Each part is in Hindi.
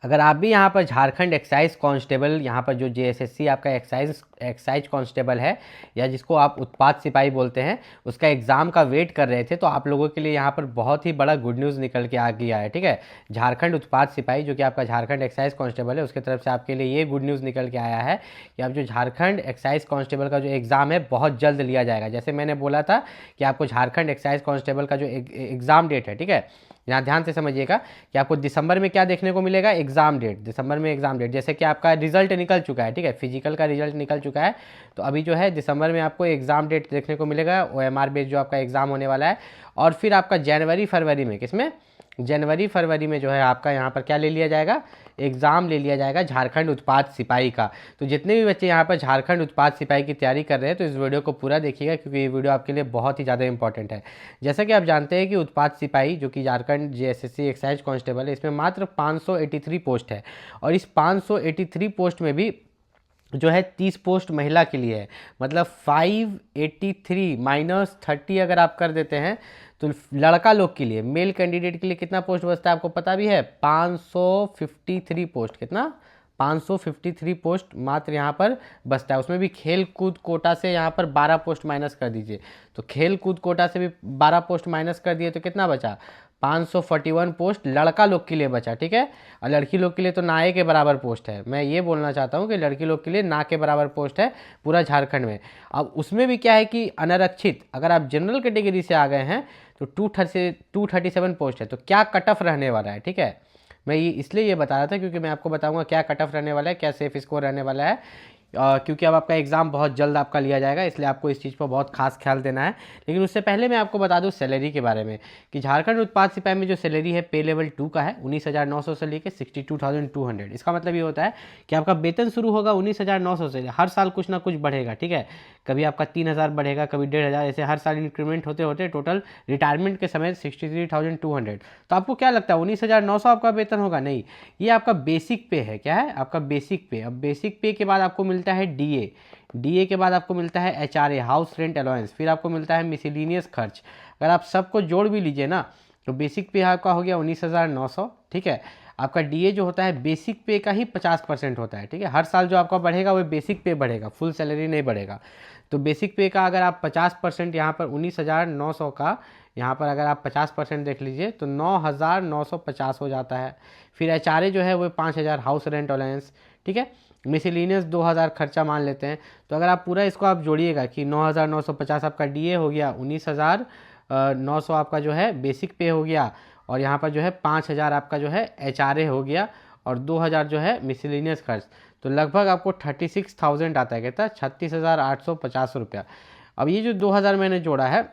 अगर आप भी यहाँ पर झारखंड एक्साइज कांस्टेबल, यहाँ पर जो जेएसएससी आपका एक्साइज कांस्टेबल है, या जिसको आप उत्पाद सिपाही बोलते हैं, उसका एग्ज़ाम का वेट कर रहे थे, तो आप लोगों के लिए यहाँ पर बहुत ही बड़ा गुड न्यूज़ निकल के आ गया है। ठीक है, झारखंड उत्पाद सिपाही जो कि आपका झारखंड एक्साइज कांस्टेबल है, उसकी तरफ से आपके लिए ये गुड न्यूज़ निकल के आया है कि अब जो झारखंड एक्साइज कांस्टेबल का जो एग्ज़ाम है बहुत जल्द लिया जाएगा। जैसे मैंने बोला था कि आपको झारखंड एक्साइज कांस्टेबल का जो एग्ज़ाम डेट है, ठीक है, यहाँ ध्यान से समझिएगा कि आपको दिसंबर में क्या देखने को मिलेगा, एग्जाम डेट। दिसंबर में एग्जाम डेट, जैसे कि आपका रिजल्ट निकल चुका है, ठीक है, फिजिकल का रिजल्ट निकल चुका है, तो अभी जो है दिसंबर में आपको एग्जाम डेट देखने को मिलेगा, OMR बेस्ड जो आपका एग्जाम होने वाला है। और फिर आपका जनवरी फरवरी में, किसमें, जनवरी फरवरी में जो है आपका यहाँ पर क्या ले लिया जाएगा, एग्ज़ाम ले लिया जाएगा झारखंड उत्पाद सिपाही का। तो जितने भी बच्चे यहाँ पर झारखंड उत्पाद सिपाही की तैयारी कर रहे हैं, तो इस वीडियो को पूरा देखिएगा, क्योंकि ये वीडियो आपके लिए बहुत ही ज़्यादा इंपॉर्टेंट है। जैसा कि आप जानते हैं कि उत्पाद सिपाही जो कि झारखंड जेएसएससी एक्साइज कांस्टेबल है, इसमें मात्र 583 पोस्ट है, और इस 583 पोस्ट में भी जो है 30 पोस्ट महिला के लिए है। मतलब 583 माइनस 30 अगर आप कर देते हैं तो लड़का लोग के लिए, मेल कैंडिडेट के लिए कितना पोस्ट बचता है आपको पता भी है, 553 पोस्ट। कितना, 553 पोस्ट मात्र यहाँ पर बचता है। उसमें भी खेल कूद कोटा से यहाँ पर 12 पोस्ट माइनस कर दीजिए, तो खेल कूद कोटा से भी 12 पोस्ट माइनस कर दिए तो कितना बचा, 541 पोस्ट लड़का लोग के लिए बचा। ठीक है, और लड़की लोग के लिए तो ना के बराबर पोस्ट है। मैं ये बोलना चाहता हूँ कि लड़की लोग के लिए ना के बराबर पोस्ट है पूरा झारखंड में। अब उसमें भी क्या है कि अनारक्षित, अगर आप जनरल कैटेगरी से आ गए हैं तो 237 पोस्ट है। तो क्या कट ऑफ रहने वाला है, ठीक है, मैं ये इसलिए ये बता रहा था क्योंकि मैं आपको बताऊंगा क्या कट ऑफ रहने वाला है, क्या सेफ स्कोर रहने वाला है, क्योंकि अब आपका एग्ज़ाम बहुत जल्द आपका लिया जाएगा, इसलिए आपको इस चीज़ पर बहुत खास ख्याल देना है। लेकिन उससे पहले मैं आपको बता दूं सैलरी के बारे में कि झारखंड उत्पाद सिपाही में जो सैलरी है पे लेवल 2 का है 19,900 से लेकर 62,200। इसका मतलब ये होता है कि आपका वेतन शुरू होगा 19,900 से, हर साल कुछ ना कुछ बढ़ेगा। ठीक है, कभी आपका 3,000 बढ़ेगा, कभी 1,500, ऐसे हर साल इंक्रीमेंट होते होते टोटल रिटायरमेंट के समय 63,200। तो आपको क्या लगता है 19,900 आपका वेतन होगा? नहीं, ये आपका बेसिक पे है। क्या है आपका बेसिक पे। अब बेसिक पे के बाद आपको मिलता है डीए के बाद आपको मिलता है HRA, हाउस रेंट अलाउंस, फिर आपको मिलता है मिसलिनियस खर्च। अगर आप सबको जोड़ भी लीजिए ना तो बेसिक पे आपका हो गया 19,900। ठीक है, आपका डीए जो होता है बेसिक पे का ही 50% होता है। ठीक है, हर साल जो आपका बढ़ेगा वो बेसिक पे बढ़ेगा, फुल सैलरी नहीं बढ़ेगा। तो बेसिक पे का अगर आप 50% यहाँ पर 19,900 का यहाँ पर अगर आप 50% देख लीजिए तो 9,950 हो जाता है। फिर HRA जो है वो 5,000 हाउस रेंट अलाउंस। ठीक है, मिसलिनियस 2,000 खर्चा मान लेते हैं। तो अगर आप पूरा इसको आप जोड़िएगा कि 9,950 आपका डीए हो गया, 19,900 आपका जो है बेसिक पे हो गया, और यहाँ पर जो है 5,000 आपका जो है HRA हो गया, और 2,000 जो है मिसलिनियस खर्च, तो लगभग आपको 36,000 आता है। कहता है 36,850 रुपया। अब ये जो 2,000 मैंने जोड़ा है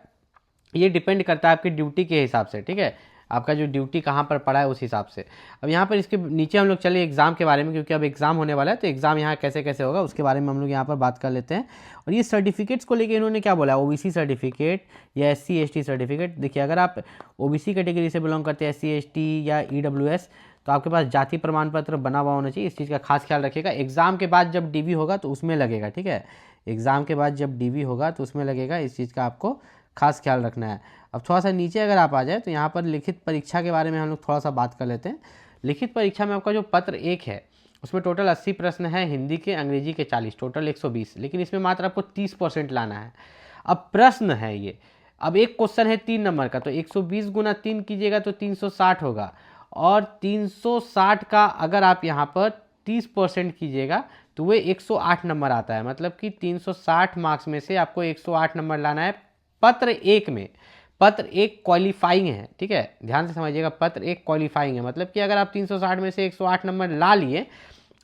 ये डिपेंड करता है आपकी ड्यूटी के हिसाब से। ठीक है, आपका जो ड्यूटी कहाँ पर पड़ा है उस हिसाब से। अब यहाँ पर इसके नीचे हम लोग चले एग्ज़ाम के बारे में, क्योंकि अब एग्ज़ाम होने वाला है तो एग्ज़ाम यहाँ कैसे कैसे होगा उसके बारे में हम लोग यहाँ पर बात कर लेते हैं। और ये सर्टिफिकेट्स को लेके इन्होंने क्या बोला, OBC सर्टिफिकेट या SC ST सर्टिफिकेट। देखिए, अगर आप OBC कैटेगरी से बिलोंग करते हैं, SC ST या EWS, तो आपके पास जाति प्रमाण पत्र बना हुआ होना चाहिए। इस चीज़ का खास ख्याल रखिएगा। एग्ज़ाम के बाद जब DV होगा तो उसमें लगेगा। ठीक है, एग्ज़ाम के बाद जब DV होगा तो उसमें लगेगा, इस चीज़ का आपको खास ख्याल रखना है। अब थोड़ा सा नीचे अगर आप आ जाए तो यहाँ पर लिखित परीक्षा के बारे में हम लोग थोड़ा सा बात कर लेते हैं। लिखित परीक्षा में आपका जो पत्र 1 है उसमें टोटल 80 प्रश्न है, हिंदी के अंग्रेजी के 40, टोटल 120, लेकिन इसमें मात्र आपको 30% लाना है। अब प्रश्न है ये, अब एक क्वेश्चन है 3 नंबर का, तो 120 गुना 3 कीजिएगा तो 360 होगा, और 360 का अगर आप यहाँ पर 30% कीजिएगा तो वो 108 नंबर आता है। मतलब कि 360 मार्क्स में से आपको 108 नंबर लाना है पत्र 1 में। पत्र 1 क्वालिफाइंग है। ठीक है, ध्यान से समझिएगा, पत्र 1 क्वालिफाइंग है। मतलब कि अगर आप 360 में से 108 नंबर ला लिए,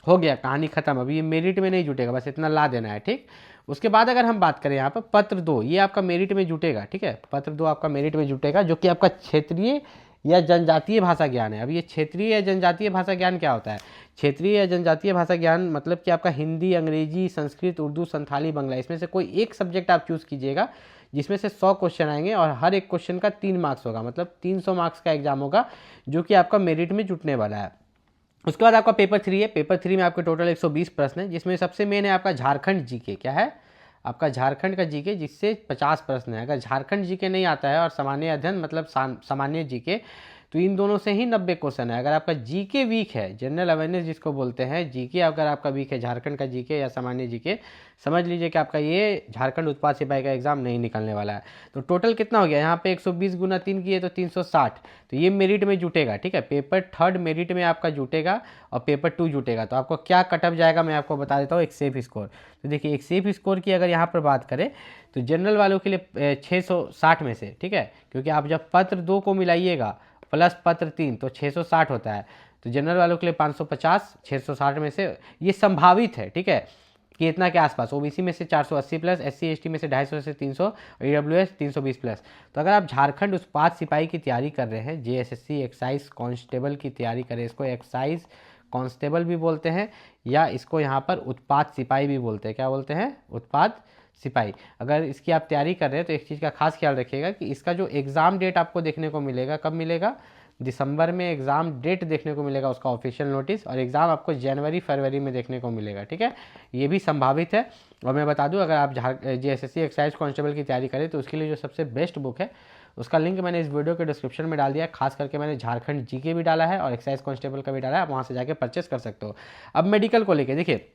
हो गया, कहानी खत्म। अभी ये मेरिट में नहीं जुटेगा, बस इतना ला देना है। ठीक, उसके बाद अगर हम बात करें यहाँ पर पत्र 2, ये आपका मेरिट में जुटेगा। ठीक है, पत्र 2 आपका मेरिट में जुटेगा, जो कि आपका क्षेत्रीय या जनजातीय भाषा ज्ञान है। अब ये क्षेत्रीय या जनजातीय भाषा ज्ञान क्या होता है? क्षेत्रीय या जनजातीय भाषा ज्ञान मतलब कि आपका हिंदी, अंग्रेजी, संस्कृत, उर्दू, संथाली, बंगला, इसमें से कोई एक सब्जेक्ट आप चूज़ कीजिएगा जिसमें से 100 क्वेश्चन आएंगे, और हर एक क्वेश्चन का 3 मार्क्स होगा। मतलब 300 मार्क्स का एग्जाम होगा, जो कि आपका मेरिट में जुटने वाला है। उसके बाद आपका पेपर 3 है। पेपर 3 में आपके टोटल 120 प्रश्न है, जिसमें सबसे मेन है आपका झारखंड जीके। क्या है? आपका झारखंड का जीके, जिससे 50 प्रश्न है। अगर झारखंड जीके नहीं आता है और सामान्य अध्ययन मतलब सामान्य जीके, तो इन दोनों से ही 90 क्वेश्चन है। अगर आपका जीके वीक है, जनरल अवेयरनेस जिसको बोलते हैं, जीके अगर आपका वीक है, झारखंड का जीके या सामान्य जीके, समझ लीजिए कि आपका ये झारखंड उत्पाद सिपाही का एग्जाम नहीं निकलने वाला है। तो टोटल कितना हो गया यहाँ पे 120 गुना 3 किए तो 360, तो ये मेरिट में जुटेगा। ठीक है, पेपर 3 मेरिट में आपका जुटेगा और पेपर 2 जुटेगा। तो आपको क्या कटअप जाएगा मैं आपको बता देता हूँ, एक सेफ स्कोर। तो देखिए एक सेफ स्कोर की अगर यहाँ पर बात करें तो जनरल वालों के लिए 660 में से, ठीक है, क्योंकि आप जब पत्र 2 को मिलाइएगा प्लस पत्र 3 तो 660 होता है। तो जनरल वालों के लिए 550, 660 में से ये संभावित है, ठीक है, कि इतना के आसपास। ओबीसी में से 480 प्लस, एससी एसटी में से 250 से 300 और ईडब्ल्यूएस 320 प्लस। तो अगर आप झारखंड उत्पाद सिपाही की तैयारी कर रहे हैं, जेएसएससी एक्साइज कांस्टेबल की तैयारी करें, इसको एक्साइज कांस्टेबल भी बोलते हैं या इसको यहाँ पर उत्पाद सिपाही भी बोलते हैं। क्या बोलते हैं? उत्पाद सिपाही। अगर इसकी आप तैयारी कर रहे हैं तो एक चीज़ का खास ख्याल रखिएगा कि इसका जो एग्ज़ाम डेट आपको देखने को मिलेगा, कब मिलेगा? दिसंबर में एग्ज़ाम डेट देखने को मिलेगा, उसका ऑफिशियल नोटिस, और एग्ज़ाम आपको जनवरी फरवरी में देखने को मिलेगा। ठीक है, ये भी संभावित है। और मैं बता दूं, अगर आप जेएसएससी एक्साइज कांस्टेबल की तैयारी करें तो उसके लिए जो सबसे बेस्ट बुक है उसका लिंक मैंने इस वीडियो के डिस्क्रिप्शन में डाल दिया है। खास करके मैंने झारखंड जीके भी डाला है और एक्साइज कांस्टेबल का भी डाला है, आप वहाँ से जाके परचेस कर सकते हो। अब मेडिकल को लेके देखिए,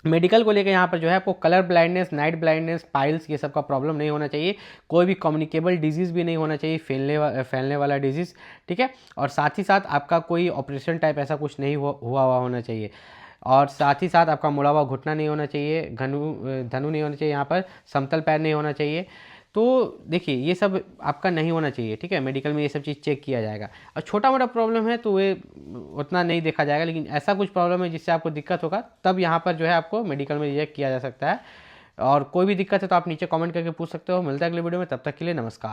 मेडिकल को लेकर यहाँ पर जो है आपको colour blindness, night blindness, piles, ये सब का प्रॉब्लम नहीं होना चाहिए। कोई भी कम्युनिकेबल डिजीज़ भी नहीं होना चाहिए, फैलने वाला डिजीज़। ठीक है, और साथ ही साथ आपका कोई ऑपरेशन टाइप ऐसा कुछ नहीं हुआ होना चाहिए। और साथ ही साथ आपका मुड़ा हुआ घुटना नहीं होना चाहिए, धनु नहीं होना चाहिए, यहाँ पर समतल पैर नहीं होना चाहिए। तो देखिए ये सब आपका नहीं होना चाहिए। ठीक है, मेडिकल में ये सब चीज़ चेक किया जाएगा। और छोटा मोटा प्रॉब्लम है तो वे उतना नहीं देखा जाएगा, लेकिन ऐसा कुछ प्रॉब्लम है जिससे आपको दिक्कत होगा तब यहाँ पर जो है आपको मेडिकल में रिजेक्ट किया जा सकता है। और कोई भी दिक्कत है तो आप नीचे कमेंट करके पूछ सकते हो। मिलता है अगले वीडियो में, तब तक के लिए नमस्कार।